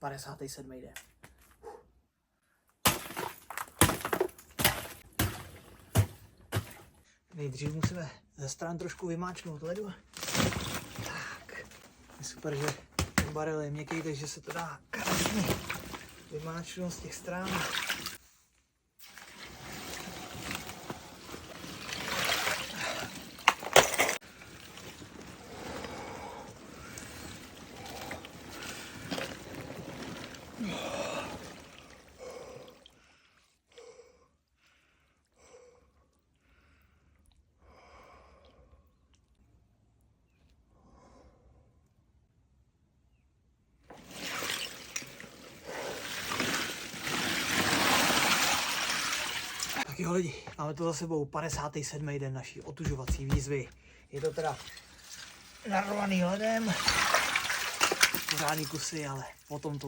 57. den. Nejdřív musíme ze stran trošku vymáčknout ledu. Tak, je super, že ten barel je měkký, takže se to dá krásně vymáčknout z těch stran. Tak jo lidi, máme to za sebou 57. den naší otužovací výzvy. Je to teda narvaný ledem, pořádný kusy, ale potom to